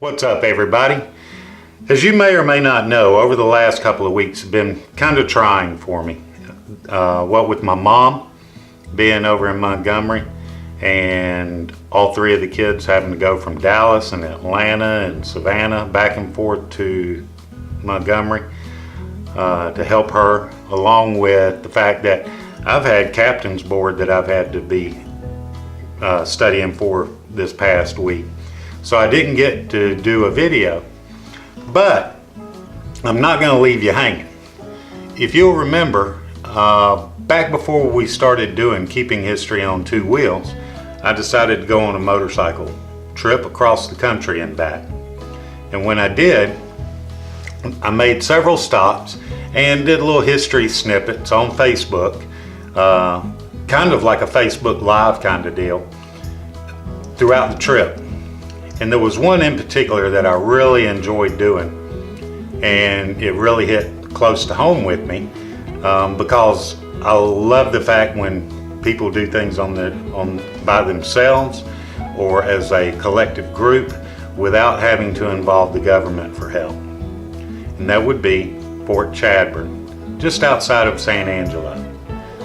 What's up, everybody? As you may or may not know, over the last couple of weeks have been kind of trying for me. What with my mom being over in Montgomery and all three of the kids having to go from Dallas and Atlanta and Savannah back and forth to Montgomery to help her, along with the fact that I've had captain's board that I've had to be studying for this past week. So I didn't get to do a video, but I'm not going to leave you hanging. If you'll remember, back before we started doing Keeping History on Two Wheels, I decided to go on a motorcycle trip across the country and back. And when I did, I made several stops and did little history snippets on Facebook, kind of like a Facebook Live kind of deal throughout the trip. And there was one in particular that I really enjoyed doing, and it really hit close to home with me because I love the fact when people do things by themselves or as a collective group without having to involve the government for help. And that would be Fort Chadbourne, just outside of San Angelo.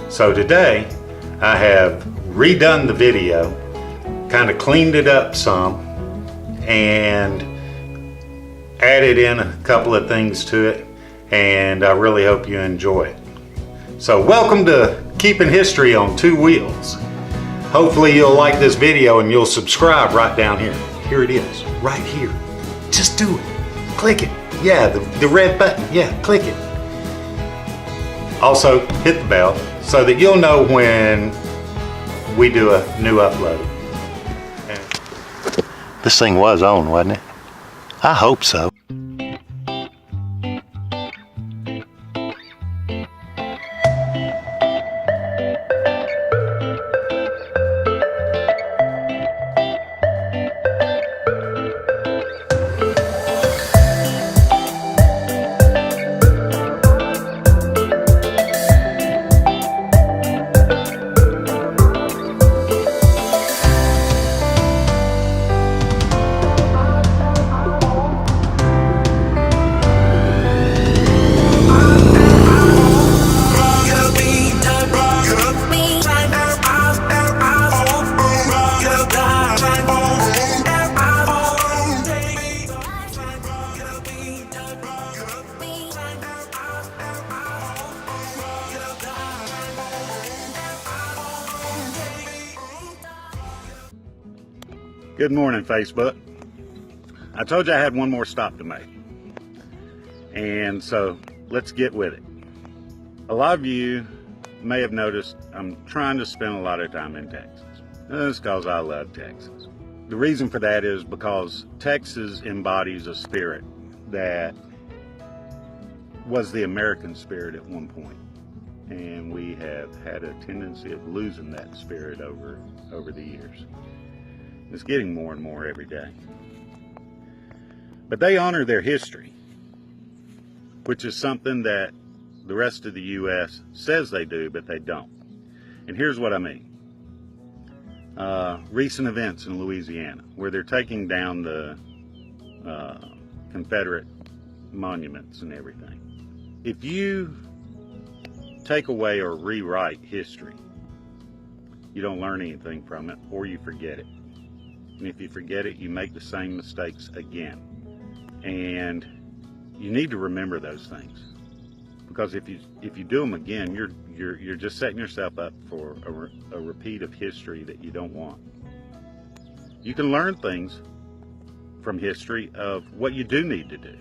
So today I have redone the video, kind of cleaned it up some, and added in a couple of things to it, and I really hope you enjoy it. So welcome to Keeping History on Two Wheels. Hopefully you'll like this video and you'll subscribe right down here. Here it is, right here. Just do it. Click it. Yeah, the red button. Yeah, click it. Also hit the bell so that you'll know when we do a new upload. This thing was on, wasn't it? I hope so. Good morning, Facebook. I told you I had one more stop to make, and so let's get with it. A lot of you may have noticed I'm trying to spend a lot of time in Texas. That's because I love Texas. The reason for that is because Texas embodies a spirit that was the American spirit at one point, and we have had a tendency of losing that spirit over the years. It's getting more and more every day. But they honor their history, which is something that the rest of the U.S. says they do, but they don't. And here's what I mean. Recent events in Louisiana, where they're taking down the Confederate monuments and everything. If you take away or rewrite history, you don't learn anything from it, or you forget it. And if you forget it, you make the same mistakes again. And you need to remember those things, because if you do them again, you're just setting yourself up for a repeat of history that you don't want. You can learn things from history of what you do need to do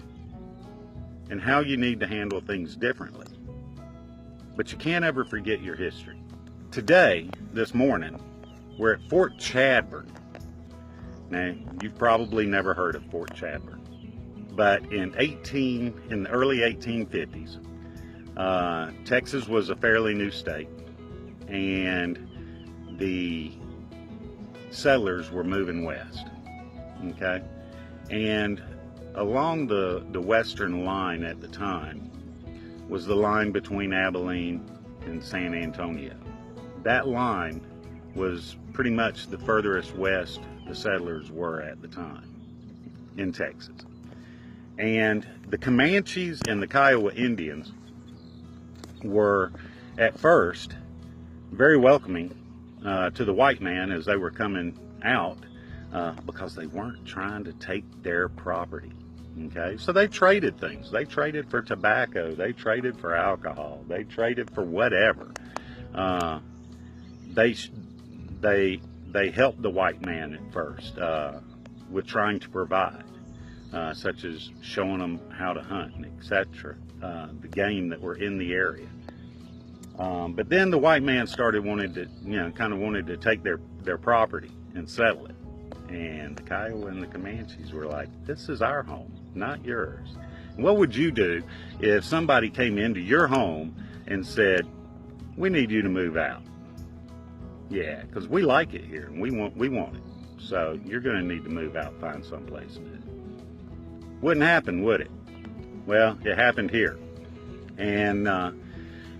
and how you need to handle things differently. But you can't ever forget your history. Today, this morning, we're at Fort Chadbourne. Now, you've probably never heard of Fort Chadbourne, but in the early 1850s, Texas was a fairly new state, and the settlers were moving west, okay? And along the western line at the time was the line between Abilene and San Antonio. That line was pretty much the furthest west the settlers were at the time. in Texas. And the Comanches and the Kiowa Indians were at first very welcoming to the white man as they were coming out, because they weren't trying to take their property. Okay, so they traded things. They traded for tobacco. They traded for alcohol. They traded for whatever. They helped the white man at first with trying to provide, such as showing them how to hunt, etc. The game that were in the area. But then the white man started wanted to take their property and settle it. And the Kiowa and the Comanches were like, this is our home, not yours. And what would you do if somebody came into your home and said, we need you to move out? Yeah, because we like it here and we want it. So you're going to need to move out, find someplace new. Wouldn't happen, would it? Well, it happened here. And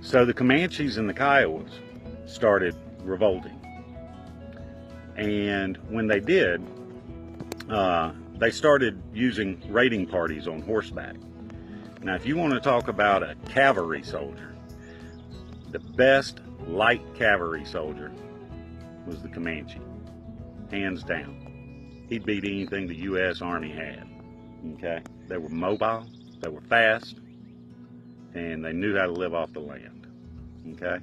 so the Comanches and the Kiowas started revolting. And when they did, they started using raiding parties on horseback. Now, if you want to talk about a cavalry soldier, the best light cavalry soldier was the Comanche, hands down. He'd beat anything the U.S. Army had. Okay, they were mobile, they were fast, and they knew how to live off the land. Okay,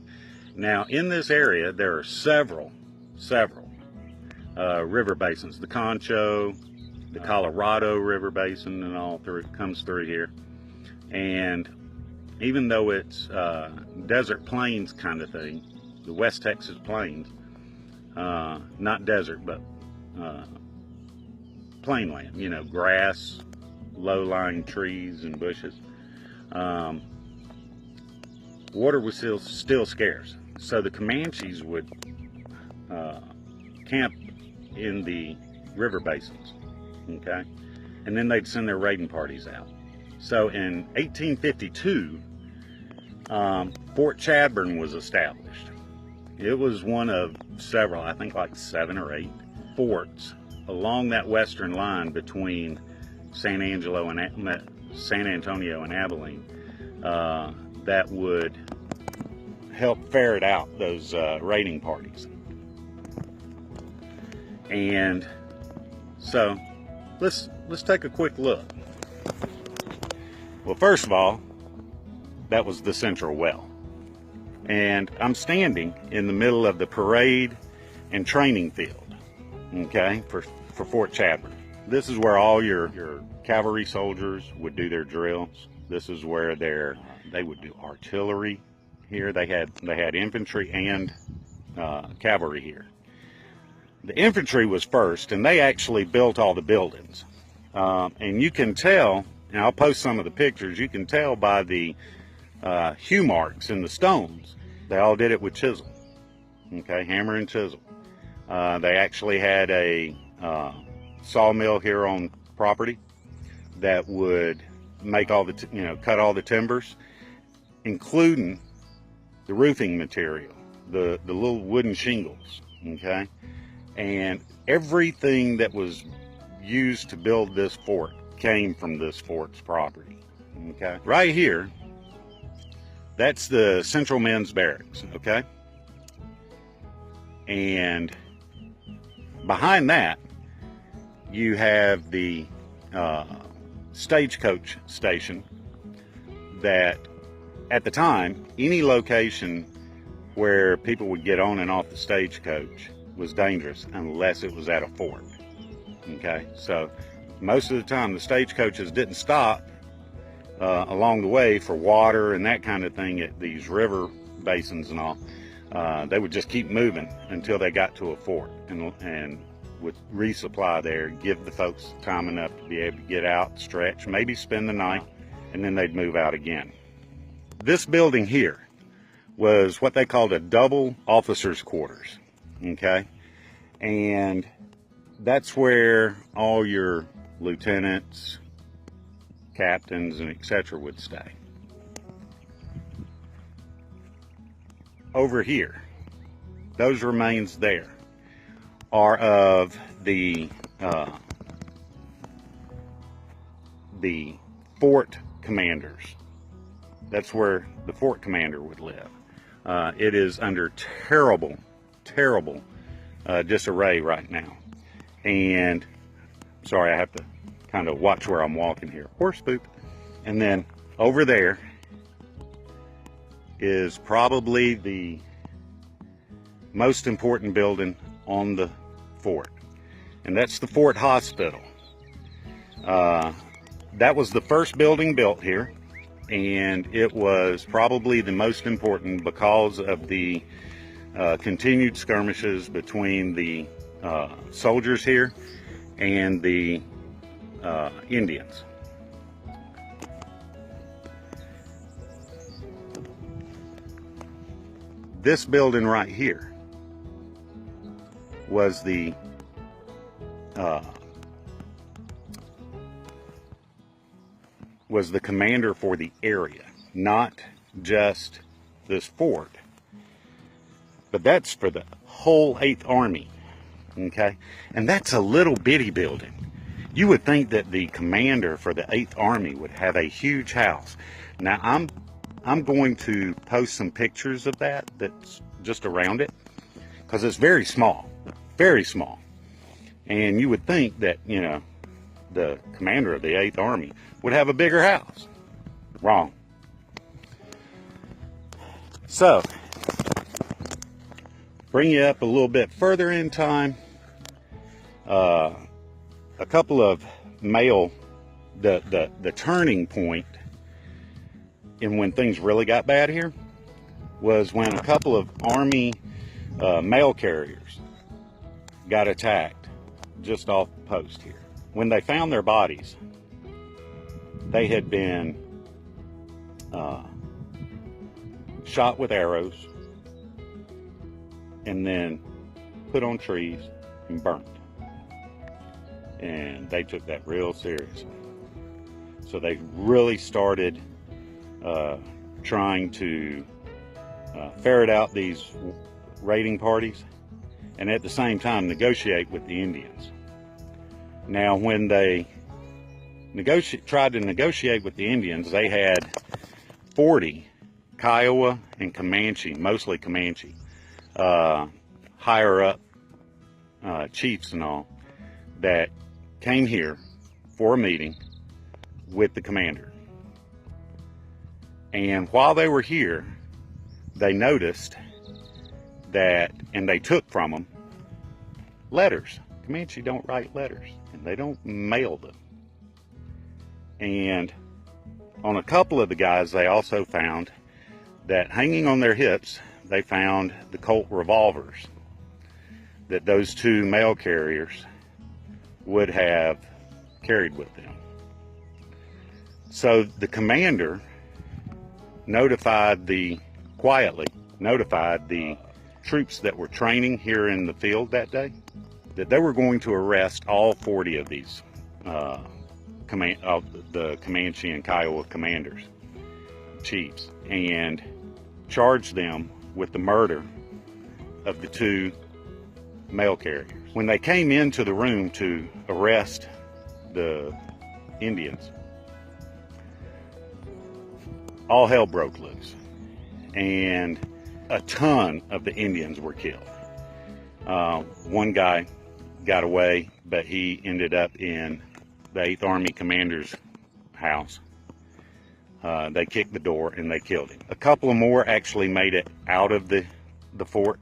now in this area there are several river basins. The Concho, the Colorado River Basin, and all through comes through here. And even though it's desert plains kind of thing, the West Texas plains, not desert but plain land, you know, grass, low-lying trees and bushes. Water was still scarce, so the Comanches would camp in the river basins, okay, and then they'd send their raiding parties out. So in 1852, Fort Chadbourne was established. It was one of several, I think like 7 or 8 forts along that western line between San Angelo and San Antonio and Abilene, that would help ferret out those raiding parties. And so let's take a quick look. Well, first of all, that was the central well. And I'm standing in the middle of the parade and training field, okay, for Fort Chadbourne. This is where all your cavalry soldiers would do their drills. This is where they would do artillery here. They had infantry and cavalry here. The infantry was first, and they actually built all the buildings. And you can tell, and I'll post some of the pictures, you can tell by the hew marks in the stones. They all did it with chisel, okay, hammer and chisel. They actually had a sawmill here on property that would make all the, cut all the timbers, including the roofing material, the little wooden shingles, okay? And everything that was used to build this fort came from this fort's property, okay? Right here, that's the Central Men's Barracks, okay? And behind that, you have the Stagecoach Station that, at the time, any location where people would get on and off the stagecoach was dangerous unless it was at a fort, okay? So most of the time the stagecoaches didn't stop along the way for water and that kind of thing at these river basins and all. They would just keep moving until they got to a fort and would resupply there, give the folks time enough to be able to get out, stretch, maybe spend the night, and then they'd move out again. This building here was what they called a double officers' quarters, okay? And that's where all your lieutenants, captains, and etc. would stay. Over here, those remains there are of the the fort commanders. That's where the fort commander would live. It is under terrible disarray right now. And sorry, I have to kind of watch where I'm walking here. Horse poop. And then over there is probably the most important building on the fort, and that's the Fort Hospital. That was the first building built here, and it was probably the most important because of the continued skirmishes between the soldiers here and the Indians. This building right here was the commander for the area, not just this fort, but that's for the whole 8th Army, okay? And that's a little bitty building. You would think that the commander for the 8th Army would have a huge house. Now, I'm going to post some pictures of that's just around it, because it's very small, and you would think that, you know, the commander of the 8th Army would have a bigger house. Wrong. So, bring you up a little bit further in time. A couple of the turning point in when things really got bad here was when a couple of Army mail carriers got attacked just off the post here. When they found their bodies, they had been shot with arrows and then put on trees and burnt. And they took that real seriously. So they really started trying to ferret out these raiding parties, and at the same time negotiate with the Indians. Now, when they tried to negotiate with the Indians, they had 40 Kiowa and Comanche, mostly Comanche, higher up chiefs and all, that came here for a meeting with the commander. And while they were here, they noticed that, and they took from them letters. Comanche don't write letters, and they don't mail them. And on a couple of the guys, they also found that hanging on their hips, they found the Colt revolvers that those two mail carriers would have carried with them. So the commander quietly notified the troops that were training here in the field that day that they were going to arrest all 40 of these the Comanche and Kiowa commanders, chiefs, and charge them with the murder of the two mail carriers. When they came into the room to arrest the Indians, all hell broke loose, and a ton of the Indians were killed. One guy got away, but he ended up in the 8th Army commander's house. They kicked the door and they killed him. A couple of more actually made it out of the fort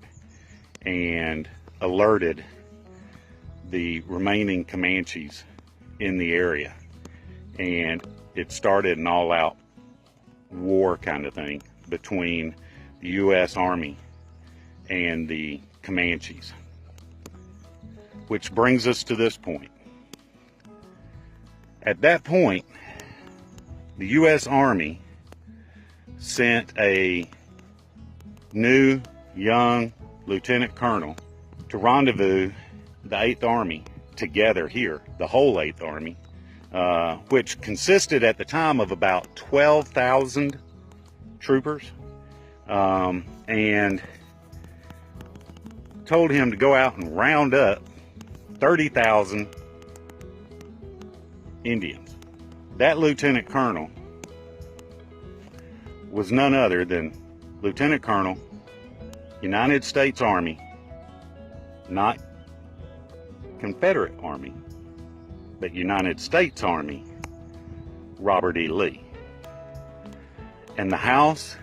and alerted the remaining Comanches in the area, and it started an all-out war kind of thing between the U.S. Army and the Comanches, which brings us to this point. At that point, the U.S. Army sent a new young lieutenant colonel to rendezvous the 8th Army together here, the whole 8th Army, which consisted at the time of about 12,000 troopers, and told him to go out and round up 30,000 Indians. That lieutenant colonel was none other than Lieutenant Colonel, United States Army, not Confederate Army, but United States Army, Robert E. Lee. And the house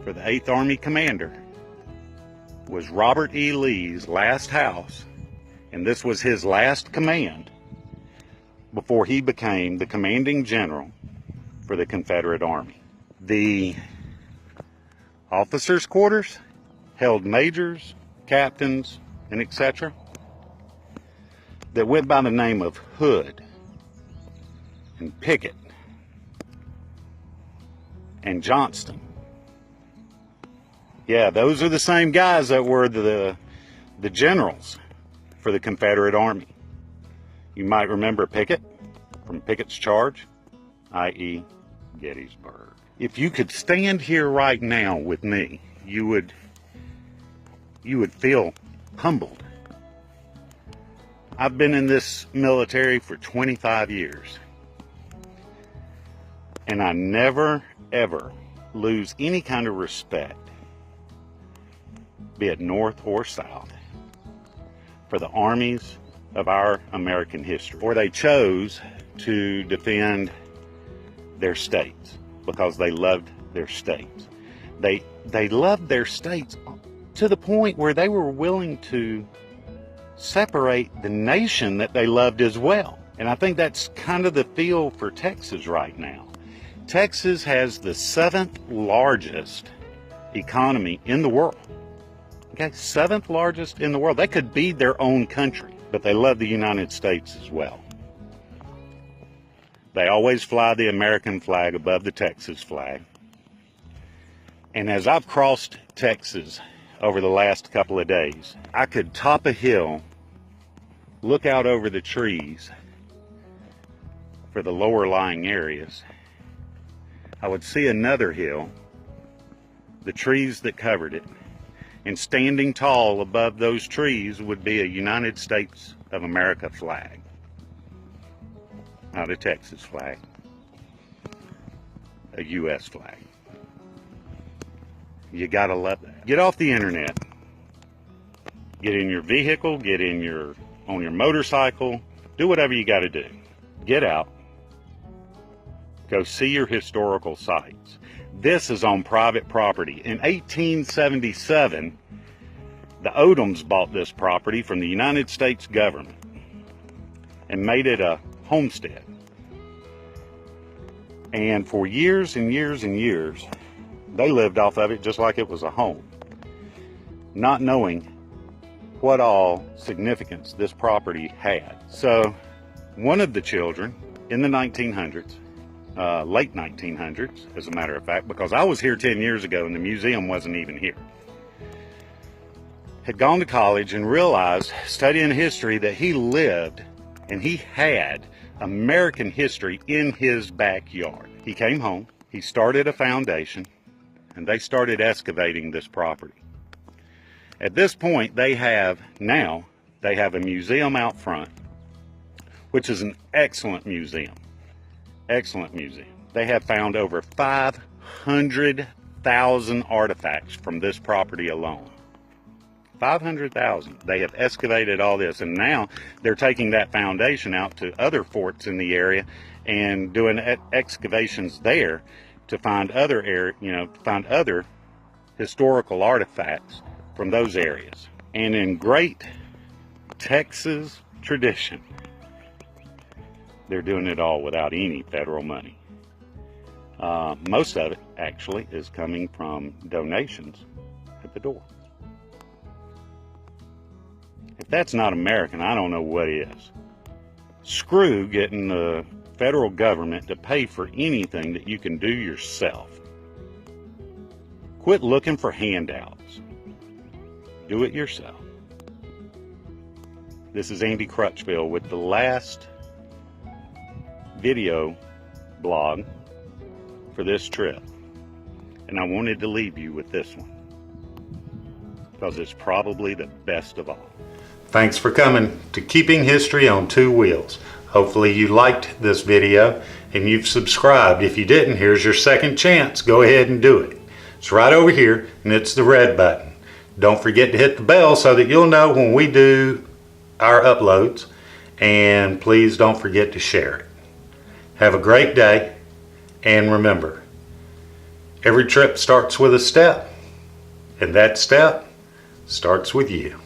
for the 8th Army commander was Robert E. Lee's last house, and this was his last command before he became the commanding general for the Confederate Army. The officers' quarters held majors, captains, and etc. that went by the name of Hood and Pickett and Johnston. Yeah, those are the same guys that were the generals for the Confederate Army. You might remember Pickett from Pickett's Charge, i.e. Gettysburg. If you could stand here right now with me, you would feel humbled. I've been in this military for 25 years, and I never, ever lose any kind of respect, be it North or South, for the armies of our American history. Or they chose to defend their states because they loved their states. They loved their states to the point where they were willing to separate the nation that they loved as well. And I think that's kind of the feel for Texas right now. Texas has the 7th largest economy in the world. Okay, 7th largest in the world. They could be their own country, but they love the United States as well. They always fly the American flag above the Texas flag. And as I've crossed Texas over the last couple of days, I could top a hill, look out over the trees for the lower lying areas. I would see another hill, the trees that covered it, and standing tall above those trees would be a United States of America flag. Not a Texas flag, a U.S. flag. You gotta love that. Get off the internet. Get in your vehicle, on your motorcycle, do whatever you gotta do. Get out. Go see your historical sites. This is on private property. In 1877, the Odoms bought this property from the United States government and made it a homestead. And for years and years and years, they lived off of it just like it was a home, not knowing what all significance this property had. So one of the children in the 1900s, late 1900s, as a matter of fact, because I was here 10 years ago and the museum wasn't even here, had gone to college and realized, studying history, that he lived and he had American history in his backyard. He came home, he started a foundation, and they started excavating this property. At this point, they have a museum out front, which is an excellent museum. Excellent museum. They have found over 500,000 artifacts from this property alone. 500,000. They have excavated all this, and now they're taking that foundation out to other forts in the area and doing excavations there to find other historical artifacts from those areas. And in great Texas tradition, they're doing it all without any federal money. Most of it actually is coming from donations at the door. If that's not American, I don't know what is. Screw getting the federal government to pay for anything that you can do yourself. Quit looking for handouts. Do it yourself. This is Andy Crutchfield with the last video blog for this trip. And I wanted to leave you with this one, because it's probably the best of all. Thanks for coming to Keeping History on Two Wheels. Hopefully you liked this video and you've subscribed. If you didn't, here's your second chance. Go ahead and do it. It's right over here, and it's the red button. Don't forget to hit the bell so that you'll know when we do our uploads, and please don't forget to share it. Have a great day, and remember, every trip starts with a step, and that step starts with you.